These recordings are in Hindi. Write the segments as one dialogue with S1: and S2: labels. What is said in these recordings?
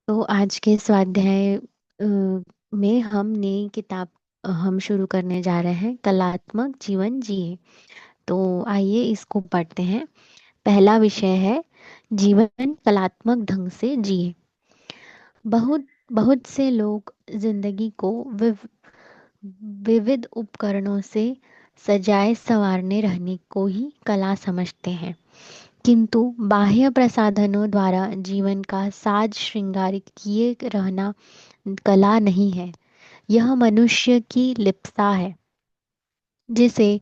S1: तो आज के स्वाध्याय में हम नई किताब हम शुरू करने जा रहे हैं, कलात्मक जीवन जिए। तो आइए इसको पढ़ते हैं। पहला विषय है जीवन कलात्मक ढंग से जिए। बहुत बहुत से लोग जिंदगी को विविध उपकरणों से सजाए संवारने रहने को ही कला समझते हैं, किंतु बाह्य प्रसाधनों द्वारा जीवन का साज श्रृंगारित किए रहना कला नहीं है। यह मनुष्य की लिप्सा है, जिसे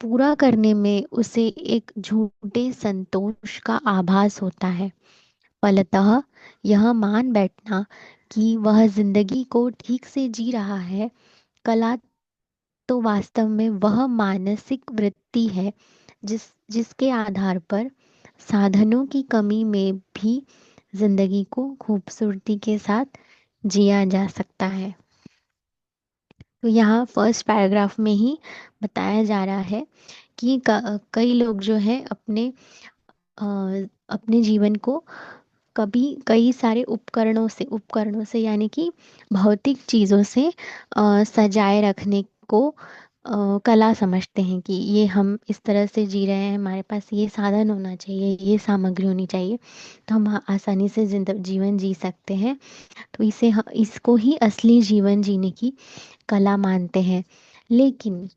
S1: पूरा करने में उसे एक झूठे संतोष का आभास होता है। फलतः यह मान बैठना कि वह जिंदगी को ठीक से जी रहा है कला, तो वास्तव में वह मानसिक वृत्ति है जिसके आधार पर साधनों की कमी में भी जिंदगी को खूबसूरती के साथ जिया जा सकता है। तो यहाँ फर्स्ट पैराग्राफ में ही बताया जा रहा है कि कई लोग जो है अ, अपने जीवन को कभी कई सारे उपकरणों से यानी कि भौतिक चीज़ों से सजाए रखने को कला समझते हैं कि ये हम इस तरह से जी रहे हैं, हमारे पास ये साधन होना चाहिए, ये सामग्री होनी चाहिए, तो हम आसानी से जीवन जी सकते हैं। तो इसको ही असली जीवन जीने की कला मानते हैं। लेकिन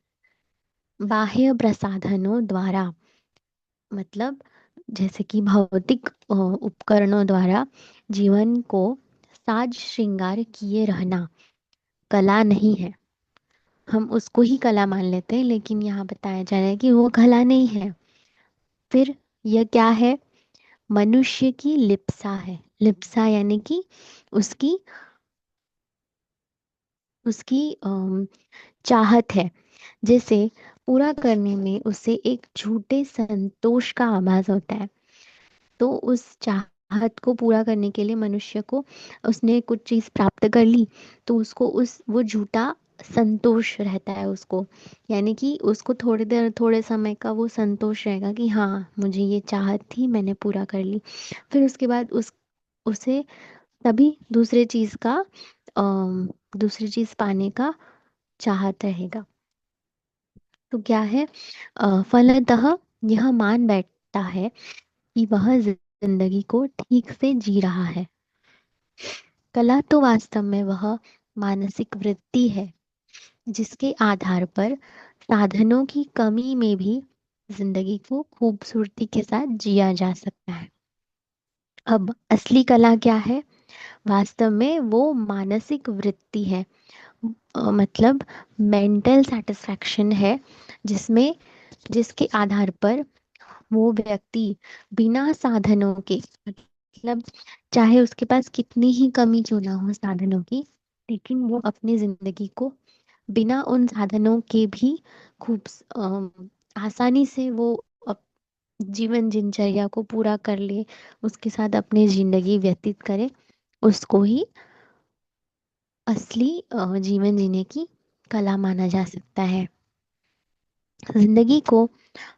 S1: बाह्य प्रसाधनों द्वारा, मतलब जैसे कि भौतिक उपकरणों द्वारा जीवन को साज श्रृंगार किए रहना कला नहीं है। हम उसको ही कला मान लेते हैं, लेकिन यहाँ बताया जा रहा है कि वो कला नहीं है। फिर यह क्या है? मनुष्य की लिप्सा है। लिप्सा यानी कि उसकी उसकी चाहत है, जिसे पूरा करने में उसे एक झूठे संतोष का आभास होता है। तो उस चाहत को पूरा करने के लिए मनुष्य को, उसने कुछ चीज प्राप्त कर ली, तो उसको उस वो झूठा संतोष रहता है उसको। यानी कि उसको थोड़ी देर थोड़े समय का वो संतोष रहेगा कि हाँ, मुझे ये चाहत थी, मैंने पूरा कर ली। फिर उसके बाद उसे तभी दूसरी चीज पाने का चाहत रहेगा। तो क्या है? फलतः यह मान बैठता है कि वह जिंदगी को ठीक से जी रहा है। कला तो वास्तव में वह मानसिक वृत्ति है जिसके आधार पर साधनों की कमी में भी जिंदगी को खूबसूरती के साथ जिया जा सकता है। अब असली कला क्या है? वास्तव में वो मानसिक वृत्ति है, मतलब मेंटल सेटिस्फैक्शन है, जिसमें जिसके आधार पर वो व्यक्ति बिना साधनों के, मतलब चाहे उसके पास कितनी ही कमी क्यों ना हो साधनों की, लेकिन वो अपनी जिंदगी को बिना उन साधनों के भी खूब आसानी से वो अप, जीवन दिनचर्या को पूरा कर ले, उसके साथ अपनी जिंदगी व्यतीत करे। उसको ही असली जीवन जीने की कला माना जा सकता है। जिंदगी को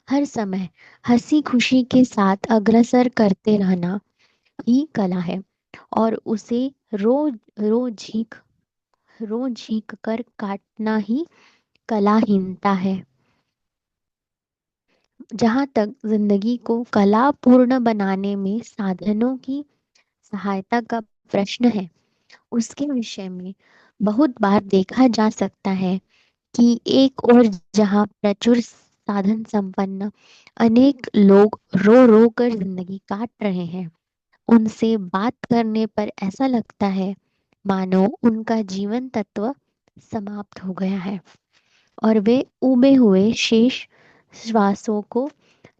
S1: हर समय हंसी खुशी के साथ अग्रसर करते रहना ही कला है, और उसे रोज रोज झीक कर काटना ही कलाहीनता है। जहाँ तक जिंदगी को कला पूर्ण बनाने में साधनों की सहायता का प्रश्न है, उसके विषय में बहुत बार देखा जा सकता है कि एक और जहाँ प्रचुर साधन संपन्न अनेक लोग रो रो कर जिंदगी काट रहे हैं, उनसे बात करने पर ऐसा लगता है मानो उनका जीवन तत्व समाप्त हो गया है, और वे उबे हुए शेष श्वासों को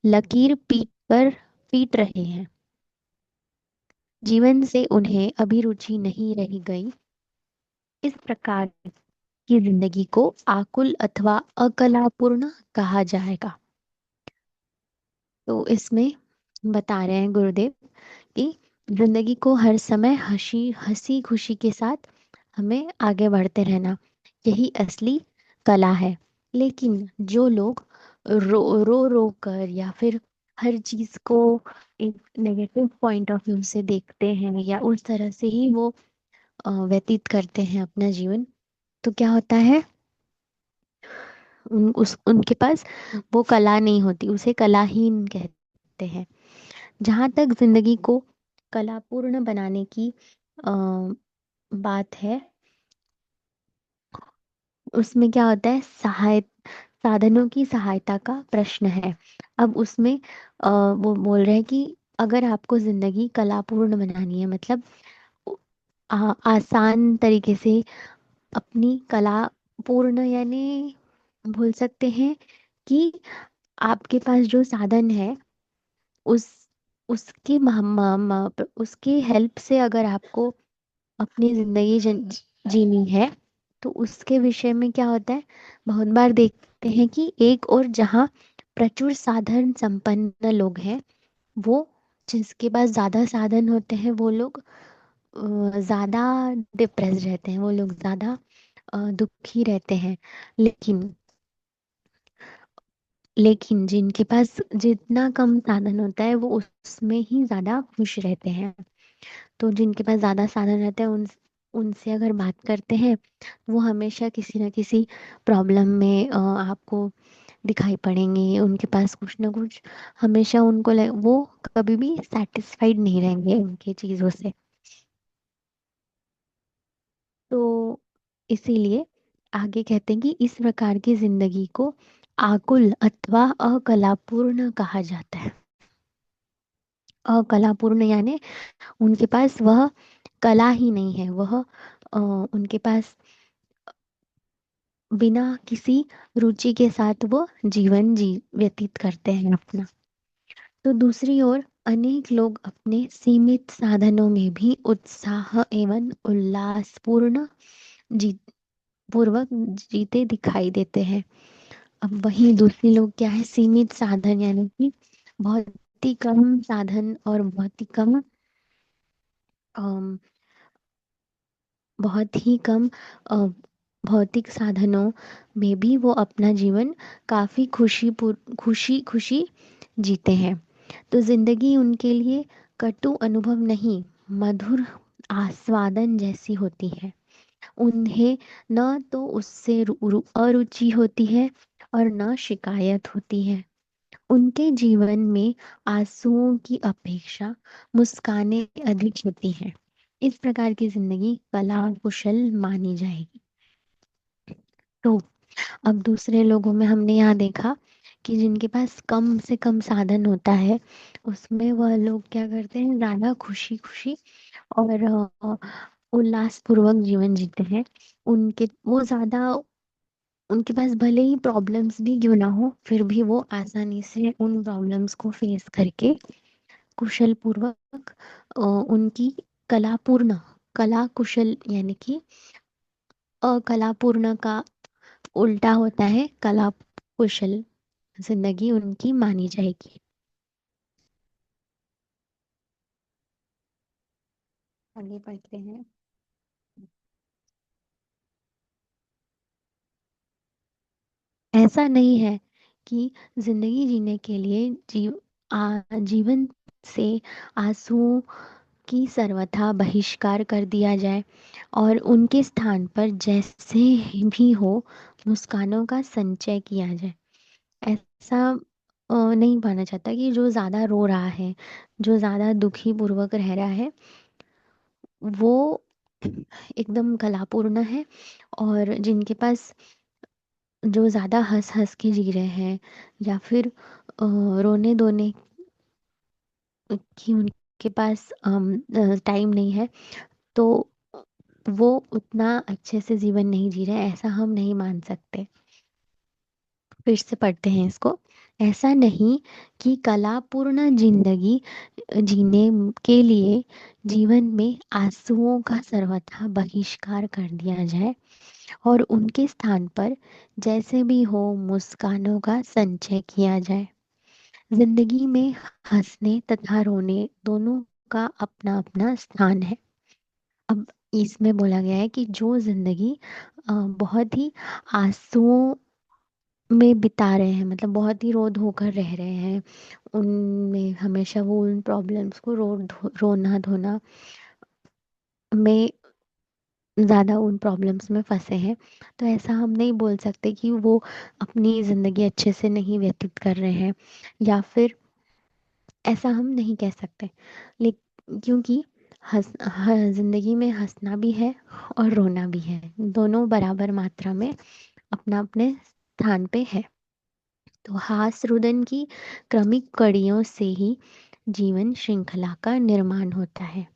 S1: लकीर पीट रहे हैं। जीवन से उन्हें अभिरुचि नहीं रही गई। इस प्रकार की जिंदगी को आकुल अथवा अकलापूर्ण कहा जाएगा। तो इसमें बता रहे हैं गुरुदेव कि जिंदगी को हर समय हंसी हंसी खुशी के साथ हमें आगे बढ़ते रहना, यही असली कला है। लेकिन जो लोग रो रो कर या फिर हर चीज को एक नेगेटिव पॉइंट ऑफ व्यू से देखते हैं या उस तरह से ही वो व्यतीत करते हैं अपना जीवन, तो क्या होता है, उनके पास वो कला नहीं होती, उसे कलाहीन कहते हैं। जहाँ तक जिंदगी को कलापूर्ण बनाने की आ, बात है, उसमें क्या होता है, साधनों की सहायता का प्रश्न है। अब उसमें वो बोल रहे हैं कि अगर आपको जिंदगी कलापूर्ण बनानी है, मतलब आसान तरीके से अपनी कला पूर्ण, यानी बोल सकते हैं कि आपके पास जो साधन है, उस उसकी उसकी हेल्प से अगर आपको अपनी जिंदगी जीनी है, तो उसके विषय में क्या होता है, बहुत बार देखते हैं कि एक और जहाँ प्रचुर साधन संपन्न लोग हैं, वो जिसके पास ज्यादा साधन होते हैं वो लोग ज्यादा डिप्रेस रहते हैं, वो लोग ज्यादा दुखी रहते हैं। लेकिन लेकिन जिनके पास जितना कम साधन होता है वो उसमें ही ज्यादा खुश रहते हैं। तो जिनके पास ज्यादा साधन रहते हैं उनसे अगर बात करते हैं, वो हमेशा किसी ना किसी प्रॉब्लम में आपको दिखाई पड़ेंगे। उनके पास कुछ ना कुछ हमेशा वो कभी भी सेटिस्फाइड नहीं रहेंगे उनकी चीजों से। तो इसीलिए आगे कहते हैं कि इस प्रकार की जिंदगी को आकुल अथवा अकलापूर्ण कहा जाता है। अकलापूर्ण यानी उनके पास वह कला ही नहीं है, वह उनके पास बिना किसी रुचि के साथ वो जीवन व्यतीत करते हैं अपना। तो दूसरी ओर अनेक लोग अपने सीमित साधनों में भी उत्साह एवं उल्लासपूर्ण जी पूर्वक जीते दिखाई देते हैं। अब वहीं दूसरे लोग क्या है, सीमित साधन यानी कि बहुत ही कम साधन और बहुत ही कम अम, बहुत ही कम अ, भौतिक साधनों में भी वो अपना जीवन काफी खुशी खुशी जीते हैं। तो जिंदगी उनके लिए कटु अनुभव नहीं, मधुर आस्वादन जैसी होती है। उन्हें न तो उससे अरुचि होती है और न शिकायत होती है। उनके जीवन में आंसुओं की अपेक्षा मुस्कानें अधिक होती हैं। इस प्रकार की जिंदगी कला कुशल मानी जाएगी। तो अब दूसरे लोगों में हमने यहाँ देखा कि जिनके पास कम से कम साधन होता है, उसमें वह लोग क्या करते हैं, ज्यादा खुशी खुशी और उल्लास पूर्वक जीवन जीते हैं। उनके वो ज्यादा उनके पास भले ही प्रॉब्लम्स भी क्यों ना हो, फिर भी वो आसानी से उन प्रॉब्लम्स को फेस करके कुशल पूर्वक उनकी कलापूर्ण, कला कुशल यानी कि अकलापूर्ण का उल्टा होता है कला कुशल जिंदगी उनकी मानी जाएगी। आगे बढ़ते हैं। ऐसा नहीं है कि जिंदगी जीने के लिए जीवन से आंसुओं की सर्वथा बहिष्कार कर दिया जाए और उनके स्थान पर जैसे भी हो मुस्कानों का संचय किया जाए। ऐसा नहीं माना जाता कि जो ज्यादा रो रहा है, जो ज्यादा दुखी पूर्वक रह रहा है, वो एकदम कलापूर्ण है। और जिनके पास जो ज्यादा हंस हंस के जी रहे हैं या फिर रोने धोने की उनके पास टाइम नहीं है, तो वो उतना अच्छे से जीवन नहीं जी रहे, ऐसा हम नहीं मान सकते। फिर से पढ़ते हैं इसको। ऐसा नहीं कि कलापूर्ण जिंदगी जीने के लिए जीवन में आंसुओं का सर्वथा बहिष्कार कर दिया जाए और उनके स्थान पर जैसे भी हो मुस्कानों का संचय किया जाए। जिंदगी में हंसने तथा रोने दोनों का अपना अपना स्थान है। अब इसमें बोला गया है कि जो जिंदगी बहुत ही आंसुओं में बिता रहे हैं, मतलब बहुत ही रो धो कर रह रहे हैं, उनमें हमेशा वो उन प्रॉब्लम्स को रोना धोना में ज़्यादा उन प्रॉब्लम्स में फंसे हैं। तो ऐसा हम नहीं बोल सकते कि वो अपनी ज़िंदगी अच्छे से नहीं व्यतीत कर रहे हैं, या फिर ऐसा हम नहीं कह सकते। लेकिन क्योंकि ज़िंदगी में हंसना भी है और रोना भी है, दोनों बराबर मात्रा में अपना अपने स्थान पे है। तो हास रुदन की क्रमिक कड़ियों से ही जीवन श्रृंखला का निर्माण होता है।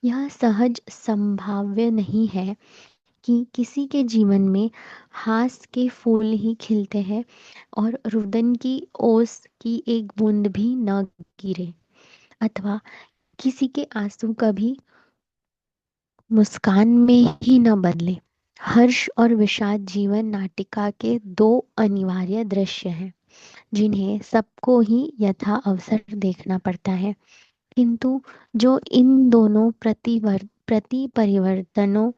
S1: यह सहज संभाव्य नहीं है कि किसी के जीवन में हास के फूल ही खिलते हैं और रुदन की ओस की एक बूंद भी न गिरे, अथवा किसी के आंसू कभी मुस्कान में ही न बदले। हर्ष और विषाद जीवन नाटिका के दो अनिवार्य दृश्य हैं, जिन्हें सबको ही यथा अवसर देखना पड़ता है। किंतु जो इन दोनों प्रति परिवर्तनों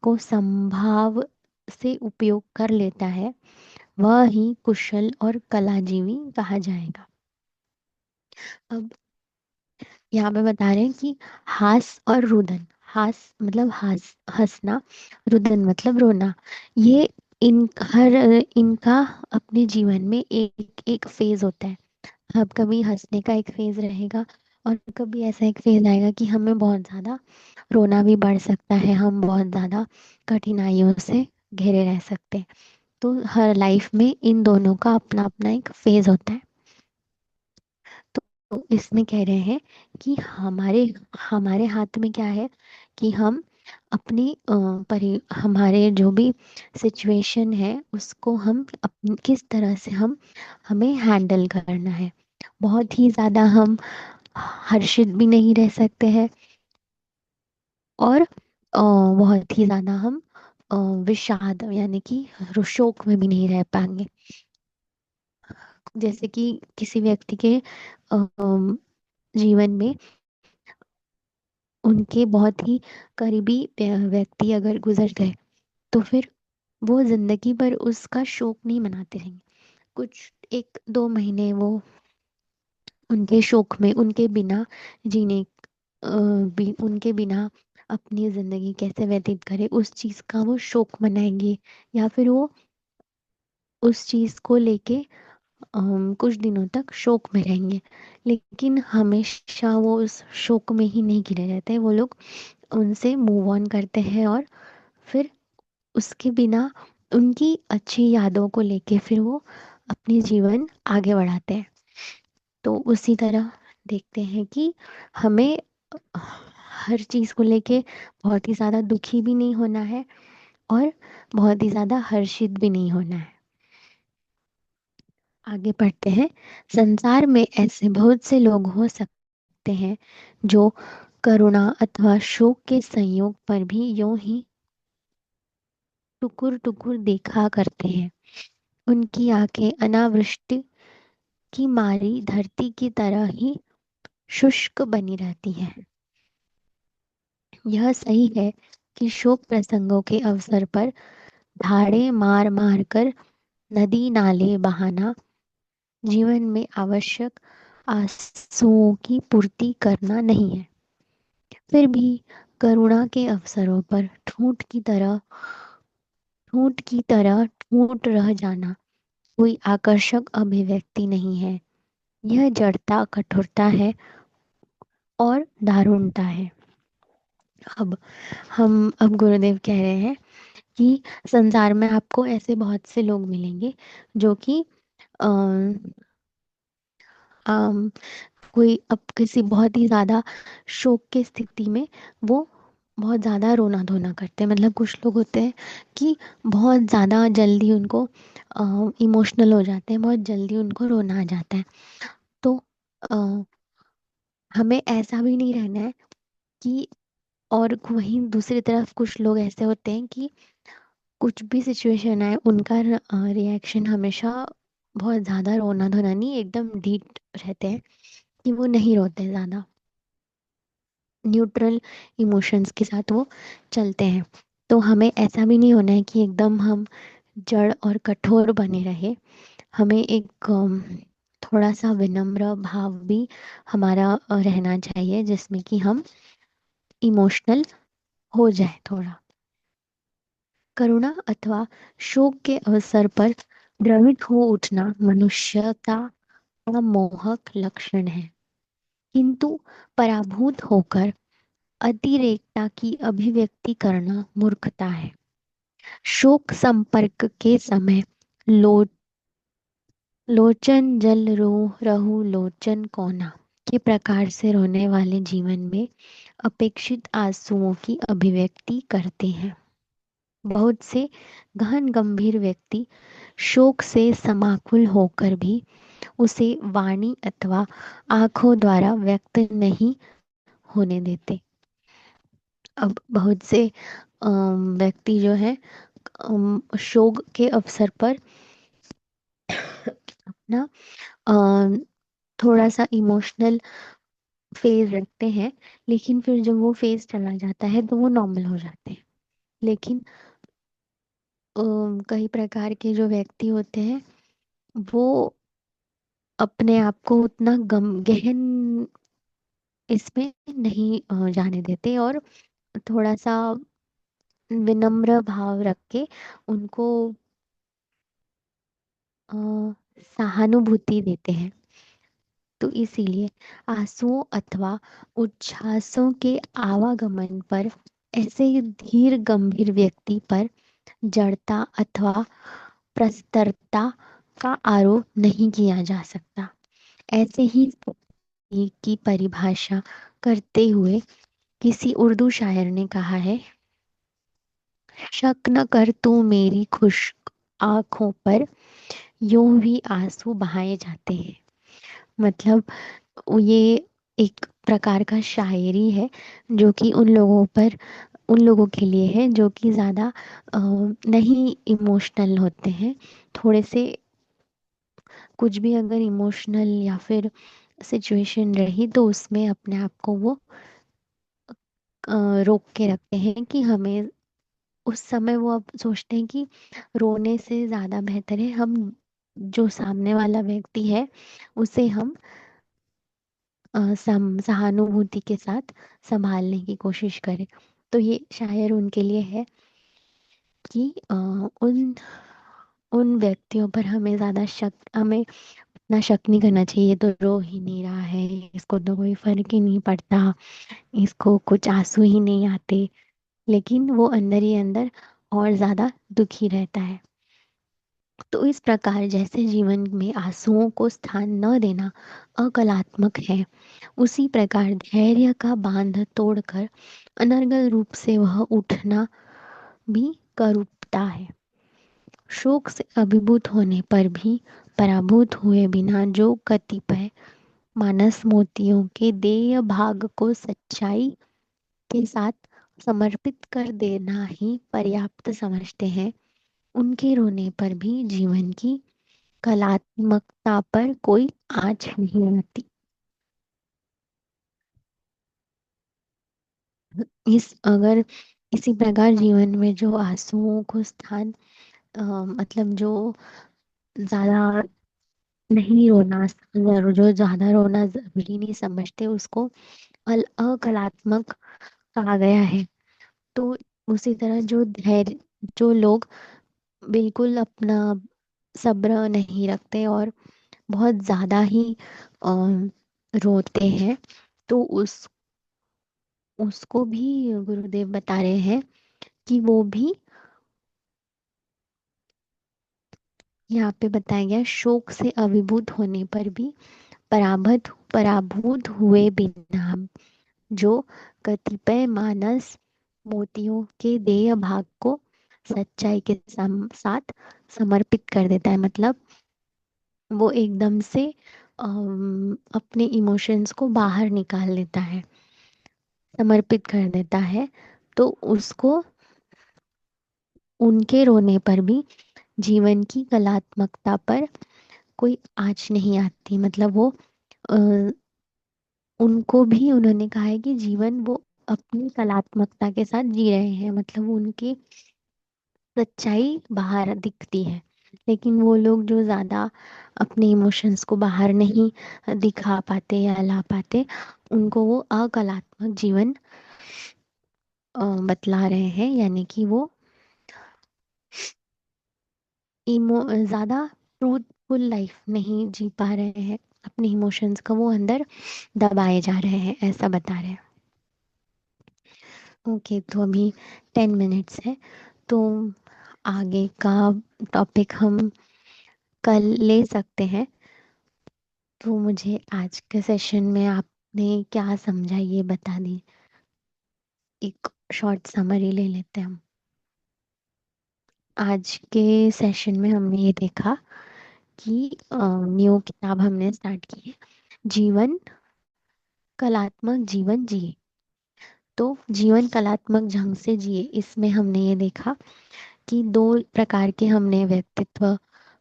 S1: को संभाव से उपयोग कर लेता है, वह ही कुशल और कलाजीवी कहा जाएगा। अब यहाँ पे बता रहे हैं कि हास और रुदन, हास मतलब हंसना, रुदन मतलब रोना, ये इन हर इनका अपने जीवन में एक एक फेज होता है। अब कभी हंसने का एक फेज रहेगा, और कभी ऐसा एक फेज आएगा कि हमें बहुत ज़्यादा रोना भी बढ़ सकता है, हम बहुत ज़्यादा कठिनाइयों से घिरे रह सकते हैं। तो हर लाइफ में इन दोनों का अपना अपना एक फेज होता है। तो इसमें कह रहे हैं कि हमारे हमारे हाथ में क्या है, कि हम अपनी हमारे जो भी सिचुएशन है उसको हम किस तरह से हम हमें हैंडल करना है। बहुत ही ज़्यादा हम हर्षित भी नहीं रह सकते हैं, और बहुत ही ज़्यादा हम विषाद यानी कि शोक में भी नहीं रह पाएंगे। जैसे कि किसी व्यक्ति के जीवन में उनके बहुत ही करीबी व्यक्ति अगर गुजर गए, तो फिर वो जिंदगी भर उसका शोक नहीं मनाते रहेंगे। कुछ एक दो महीने वो उनके शोक में उनके बिना जीने, उनके बिना अपनी जिंदगी कैसे व्यतीत करे उस चीज का वो शोक मनाएंगे, या फिर वो उस चीज को लेके कुछ दिनों तक शोक में रहेंगे। लेकिन हमेशा वो उस शोक में ही नहीं घिरे रहते हैं, वो लोग उनसे मूव ऑन करते हैं, और फिर उसके बिना उनकी अच्छी यादों को लेके फिर वो अपनी जीवन आगे बढ़ाते हैं। तो उसी तरह देखते हैं कि हमें हर चीज़ को लेके बहुत ही ज़्यादा दुखी भी नहीं होना है, और बहुत ही ज़्यादा हर्षित भी नहीं होना है। आगे पढ़ते हैं। संसार में ऐसे बहुत से लोग हो सकते हैं जो करुणा अथवा शोक के संयोग पर भी यूं ही टुकुर टुकुर देखा करते हैं। उनकी आंखें अनावृष्टि की मारी धरती की तरह ही शुष्क बनी रहती हैं। यह सही है कि शोक प्रसंगों के अवसर पर धाड़े मार मार कर नदी नाले बहाना जीवन में आवश्यक आंसुओं की पूर्ति करना नहीं है। फिर भी करुणा के अवसरों पर ठूंठ की तरह ठूंठ रह जाना कोई आकर्षक अभिव्यक्ति नहीं है। यह जड़ता, कठोरता है और दारुणता है। अब अब गुरुदेव कह रहे हैं कि संसार में आपको ऐसे बहुत से लोग मिलेंगे जो कि अम, अम, कोई अब किसी बहुत ही ज्यादा शोक की स्थिति में वो बहुत ज्यादा रोना धोना करते हैं। मतलब कुछ लोग होते हैं कि बहुत ज्यादा जल्दी उनको इमोशनल हो जाते हैं, बहुत जल्दी उनको रोना आ जाता है। तो अ, हमें ऐसा भी नहीं रहना है कि, और वहीं दूसरी तरफ कुछ लोग ऐसे होते हैं कि कुछ भी सिचुएशन आए उनका रिएक्शन हमेशा बहुत ज़्यादा रोना धोना नहीं, एकदम डीट रहते हैं, कि वो नहीं रोते ज़्यादा, न्यूट्रल इमोशंस के साथ वो चलते हैं। तो हमें ऐसा भी नहीं होना है कि एकदम हम जड़ और कठोर बने रहे। हमें एक थोड़ा सा विनम्र भाव भी हमारा रहना चाहिए, जिसमें कि हम इमोशनल हो जाए थोड़ा। करुणा अथवा शोक के अवसर पर द्रवित हो उठना मनुष्यता का मोहक लक्षण है, किंतु पराभूत होकर अतिरेकता की अभिव्यक्ति करना मूर्खता है। शोक संपर्क के समय लो लोचन जल रो रहु लोचन कोना के प्रकार से रोने वाले जीवन में अपेक्षित आंसुओं की अभिव्यक्ति करते हैं। बहुत से गहन गंभीर व्यक्ति शोक से समाकुल होकर भी उसे वाणी अथवा आंखों द्वारा व्यक्त नहीं होने देते। अब बहुत से व्यक्ति जो है शोक के अवसर पर अपना अम, थोड़ा सा इमोशनल फेज रखते हैं, लेकिन फिर जब वो फेज चला जाता है तो वो नॉर्मल हो जाते हैं। लेकिन कई प्रकार के जो व्यक्ति होते हैं वो अपने आप को उतना गम गहन इसमें नहीं जाने देते, और थोड़ा सा विनम्र भाव रख के उनको अ, सहानुभूति देते हैं। तो इसीलिए आंसुओं अथवा उच्छ्वासों के आवागमन पर ऐसे धीर गंभीर व्यक्ति पर जड़ता अथवा प्रस्तरता का आरोप नहीं किया जा सकता। ऐसे ही की परिभाषा करते हुए किसी उर्दू शायर ने कहा है, शक न कर तू मेरी खुश्क आंखों पर, यूं भी आंसू बहाए जाते हैं। मतलब ये एक प्रकार का शायरी है जो कि उन लोगों के लिए है जो कि ज़्यादा नहीं इमोशनल होते हैं। थोड़े से कुछ भी अगर इमोशनल या फिर सिचुएशन रही तो उसमें अपने आप को वो रोक के रखते हैं कि हमें उस समय वो अब सोचते हैं कि रोने से ज़्यादा बेहतर है हम जो सामने वाला व्यक्ति है उसे हम सहानुभूति के साथ संभालने की कोशिश करें। तो ये शायर उनके लिए है कि उन उन व्यक्तियों पर हमें इतना शक नहीं करना चाहिए, ये तो रो ही नहीं रहा है, इसको तो कोई फर्क ही नहीं पड़ता, इसको कुछ आंसू ही नहीं आते, लेकिन वो अंदर ही अंदर और ज्यादा दुखी रहता है। तो इस प्रकार जैसे जीवन में आंसुओं को स्थान न देना अकलात्मक है, उसी प्रकार धैर्य का बांध तोड़कर अनर्गल रूप से वह उठना भी करूपता है। शोक से अभिभूत होने पर भी पराभूत हुए बिना जो कतिपय मानस मोतियों के देय भाग को सच्चाई के साथ समर्पित कर देना ही पर्याप्त समझते हैं, उनके रोने पर भी जीवन की कलात्मकता पर कोई आँच नहीं आती। इस अगर इसी प्रकार जीवन में जो आंसुओं को स्थान मतलब जो ज्यादा नहीं रोना, जो ज्यादा रोना जरूरी नहीं समझते उसको अकलात्मक कहा गया है। तो उसी तरह जो लोग बिल्कुल अपना सब्र नहीं रखते और बहुत ज्यादा ही रोते हैं, तो उसको भी गुरुदेव बता रहे हैं कि वो भी यहाँ पे बताया गया, शोक से अभिभूत होने पर भी पराभूत हुए बिना जो कतिपय मानस मोतियों के देह भाग को सच्चाई के साथ समर्पित कर देता है। मतलब वो एकदम से अपने इमोशंस को बाहर निकाल देता है, समर्पित कर देता है। तो उसको उनके रोने पर भी जीवन की कलात्मकता पर कोई आँच नहीं आती। मतलब वो अ, उनको भी उन्होंने कहा है कि जीवन वो अपनी कलात्मकता के साथ जी रहे हैं। मतलब उनकी सच्चाई बाहर दिखती है, लेकिन वो लोग जो ज़्यादा अपने इमोशंस को बाहर नहीं दिखा पाते या ला पाते, उनको वो अकलात्मक जीवन बतला रहे हैं, यानी कि वो ज़्यादा ट्रूथफुल लाइफ नहीं जी पा रहे हैं, अपने इमोशंस को वो अंदर दबाए जा रहे हैं, ऐसा बता रहे हैं। ओके, तो अभी 10 मिनट्स है, तो आगे का टॉपिक हम कल ले सकते हैं। तो मुझे आज के सेशन में आपने क्या समझा ये बता दी, एक शॉर्ट समरी ले लेते हैं हम। आज के सेशन में हमने ये देखा कि न्यू किताब हमने स्टार्ट की है, जीवन कलात्मक जीवन जिए। तो जीवन कलात्मक ढंग से जिए, इसमें हमने ये देखा कि दो प्रकार के हमने व्यक्तित्व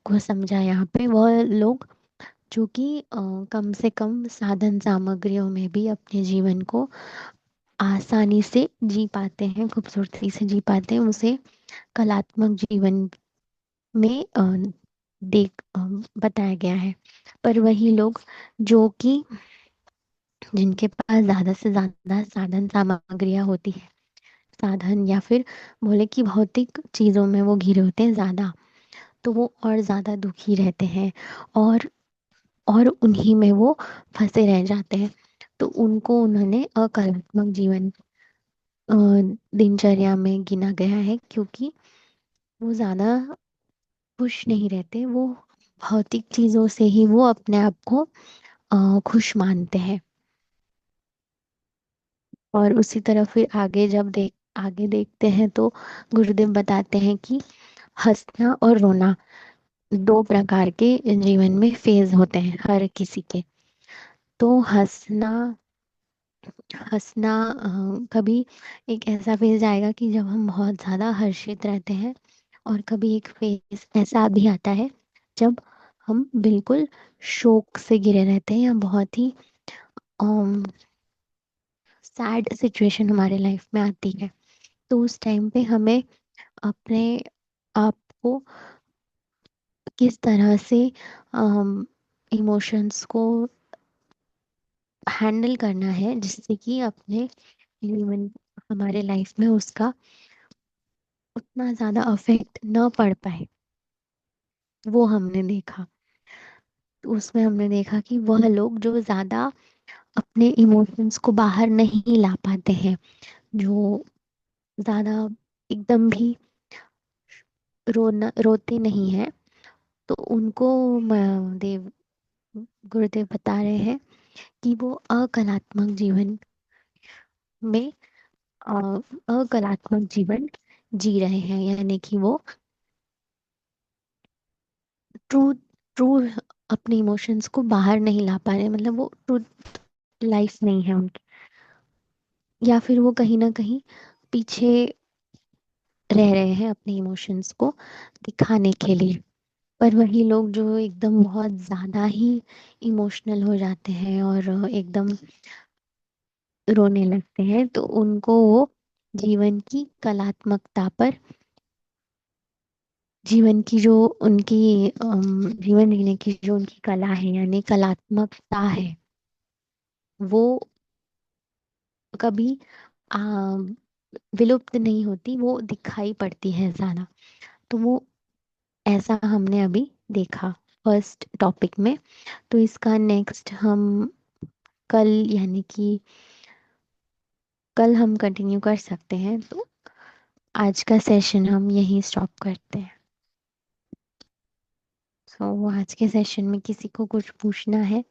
S1: को समझा यहाँ पे। वह लोग जो कि कम से कम साधन सामग्रियों में भी अपने जीवन को आसानी से जी पाते हैं, खूबसूरती से जी पाते हैं, उसे कलात्मक जीवन में बताया गया है। पर वही लोग जो कि जिनके पास ज़्यादा से ज़्यादा साधन सामग्रियाँ होती है, साधन या फिर बोले कि भौतिक चीज़ों में वो घिरे होते हैं ज़्यादा, तो वो और ज़्यादा दुखी रहते हैं, और और उन्हीं में वो फंसे रह जाते हैं। तो उनको उन्होंने अकलात्मक जीवन दिनचर्या में गिना गया है, क्योंकि वो ज़्यादा खुश नहीं रहते, वो भौतिक चीज़ों से ही वो अपने आप को खुश मानते हैं। और उसी तरह फिर आगे देखते हैं तो गुरुदेव बताते हैं कि हंसना और रोना दो प्रकार के जीवन में फेज होते हैं हर किसी के। तो हंसना कभी एक ऐसा फेज आएगा कि जब हम बहुत ज्यादा हर्षित रहते हैं, और कभी एक फेज ऐसा भी आता है जब हम बिल्कुल शोक से घिरे रहते हैं, या बहुत ही सैड सिचुएशन हमारे लाइफ में आती है। तो उस टाइम पे हमें अपने आप को किस तरह से इमोशंस को हैंडल करना है, जिससे कि अपने जीवन हमारे लाइफ में उसका उतना ज्यादा अफेक्ट न पड़ पाए, वो हमने देखा। तो उसमें हमने देखा कि वह लोग जो ज्यादा अपने इमोशंस को बाहर नहीं ला पाते हैं, जो ज्यादा एकदम भी रोते नहीं हैं, तो उनको देव गुरुदेव बता रहे हैं कि वो अकलात्मक जीवन में अकलात्मक जीवन जी रहे हैं, यानी कि वो ट्रू ट्रू अपने इमोशंस को बाहर नहीं ला पा रहे, मतलब वो ट्रू लाइफ नहीं है उनकी, या फिर वो कहीं ना कहीं पीछे रह रहे हैं अपने इमोशंस को दिखाने के लिए। पर वही लोग जो एकदम बहुत ज्यादा ही इमोशनल हो जाते हैं और एकदम रोने लगते हैं, तो उनको वो जीवन की कलात्मकता पर, जीवन की जो उनकी जीवन जीने की जो उनकी कला है, यानी कलात्मकता है, वो कभी आ, विलुप्त नहीं होती, वो दिखाई पड़ती है ज्यादा। तो वो ऐसा हमने अभी देखा फर्स्ट टॉपिक में। तो इसका नेक्स्ट हम कल, यानी कि कल हम कंटिन्यू कर सकते हैं। तो आज का सेशन हम यहीं स्टॉप करते हैं। सो आज के सेशन में किसी को कुछ पूछना है